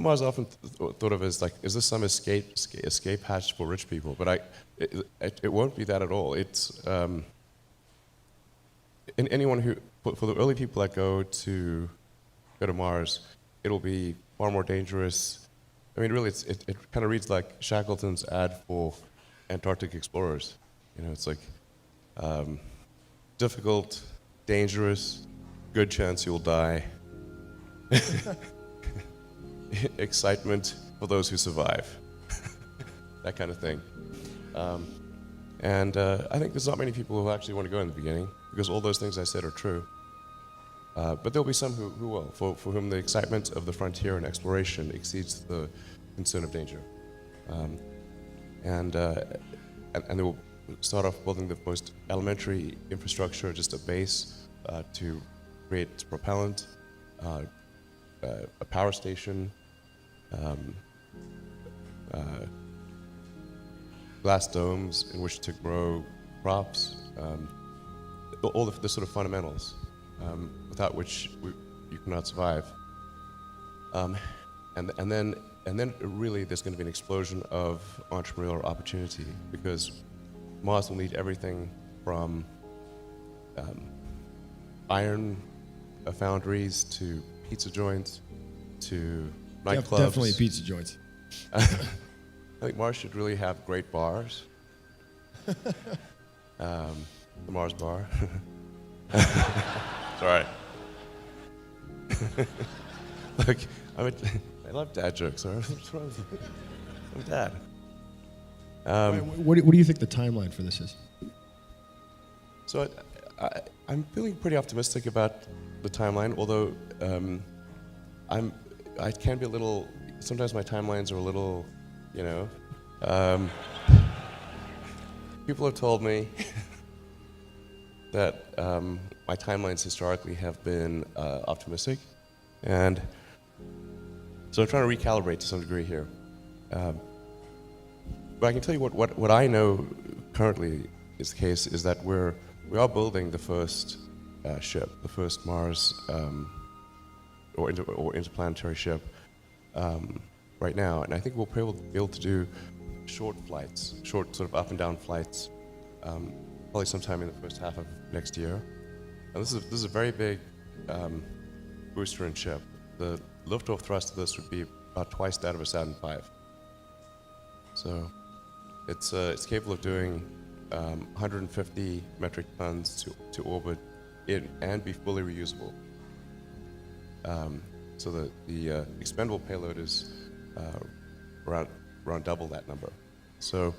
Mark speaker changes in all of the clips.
Speaker 1: Mars is often thought of as like, is this some escape hatch for rich people? But it won't be that at all. It's anyone who, for the early people that go to Mars, it'll be far more dangerous. I mean, really, it kind of reads like Shackleton's ad for Antarctic explorers. You know, it's like difficult, dangerous, good chance you'll die. Excitement for those who survive. That kind of thing. I think there's not many people who actually want to go in the beginning, because all those things I said are true. But there'll be some who will, for whom the excitement of the frontier and exploration exceeds the concern of danger. And they will start off building the most elementary infrastructure, just a base to create propellant, a power station, glass domes in which to grow crops, all the sort of fundamentals, without which you cannot survive. And then really there's going to be an explosion of entrepreneurial opportunity, because Mars will need everything from iron foundries to pizza joints to nightclubs.
Speaker 2: Definitely pizza joints.
Speaker 1: I think Mars should really have great bars. The Mars bar. It's all right. Look, I love dad jokes. I'm dad.
Speaker 2: What do you think the timeline for this is?
Speaker 1: So I'm feeling pretty optimistic about the timeline, although I can be a little. Sometimes my timelines are a little, you know. People have told me that my timelines historically have been optimistic, and so I'm trying to recalibrate to some degree here. But I can tell you what I know currently is the case is that we are building the first ship, the first Mars or interplanetary ship right now, and I think we'll be able to do short flights, short sort of up and down flights, probably sometime in the first half of next year. And this is a very big booster and ship. The liftoff thrust of this would be about twice that of a Saturn V. So it's capable of doing 150 metric tons to orbit and be fully reusable. So the expendable payload is around double that number. So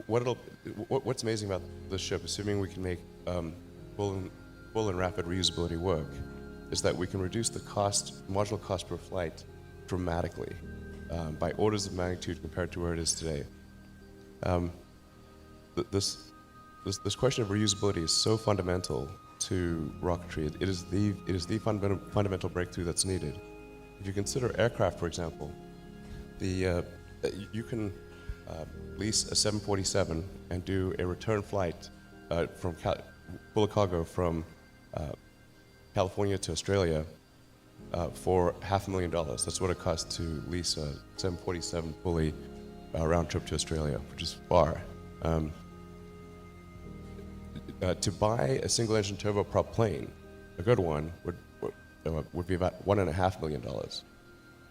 Speaker 1: what's amazing about this ship, assuming we can make full and rapid reusability work, is that we can reduce the marginal cost per flight dramatically, by orders of magnitude compared to where it is today. This question of reusability is so fundamental to rocketry. It is the fundamental breakthrough that's needed. If you consider aircraft, for example, you can lease a 747 and do a return flight full of cargo from California to Australia for $500,000. That's what it costs to lease a 747 fully round trip to Australia, which is far. To buy a single-engine turboprop plane, a good one, would be about $1.5 million,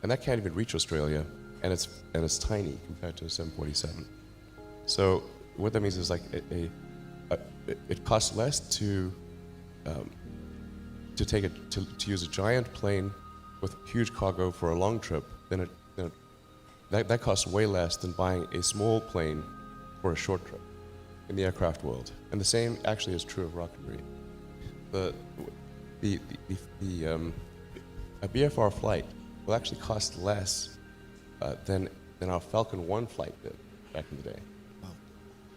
Speaker 1: and that can't even reach Australia, and it's tiny compared to a 747. So what that means is like it costs less to use a giant plane with huge cargo for a long trip than that costs way less than buying a small plane for a short trip in the aircraft world. And the same actually is true of rocketry. A BFR flight will actually cost less than our Falcon 1 flight did back in the day.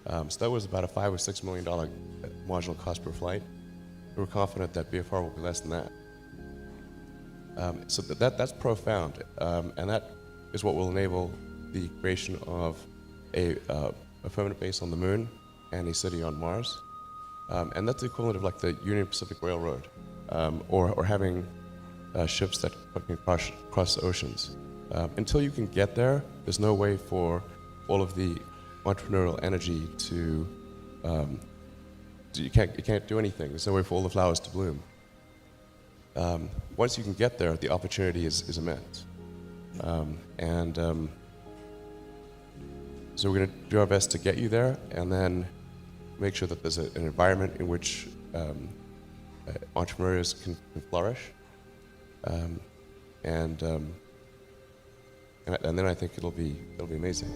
Speaker 1: Wow. So that was about a $5 or $6 million marginal cost per flight. We're confident that BFR will be less than that. So that's profound, and that is what will enable the creation of a permanent base on the Moon and a city on Mars. And that's the equivalent of like the Union Pacific Railroad, or having ships that can cross oceans. Until you can get there, there's no way for all of the entrepreneurial energy to you can't do anything. There's no way for all the flowers to bloom. Once you can get there, the opportunity is immense. So we're going to do our best to get you there, and then make sure that there's an environment in which entrepreneurs can flourish. And then I think it'll be amazing.